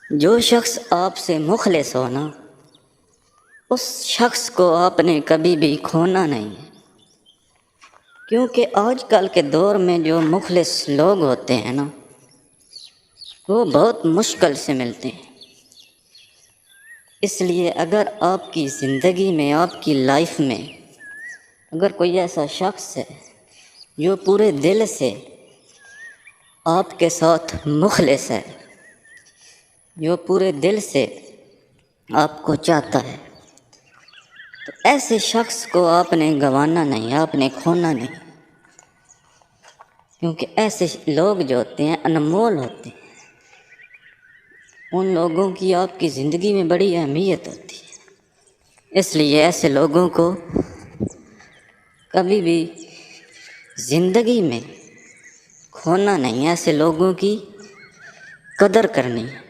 جو شخص آپ سے مخلص ہو نا، اس شخص کو آپ نے کبھی بھی کھونا نہیں ہے، کیونکہ آج کل کے دور میں جو مخلص لوگ ہوتے ہیں نا، وہ بہت مشکل سے ملتے ہیں۔ اس لیے اگر آپ کی زندگی میں، آپ کی لائف میں اگر کوئی ایسا شخص ہے جو پورے دل سے آپ کے ساتھ مخلص ہے، جو پورے دل سے آپ کو چاہتا ہے، تو ایسے شخص کو آپ نے گنوانا نہیں، آپ نے کھونا نہیں، کیونکہ ایسے لوگ جو ہوتے ہیں انمول ہوتے ہیں، ان لوگوں کی آپ کی زندگی میں بڑی اہمیت ہوتی ہے۔ اس لیے ایسے لوگوں کو کبھی بھی زندگی میں کھونا نہیں، ایسے لوگوں کی قدر کرنی ہے۔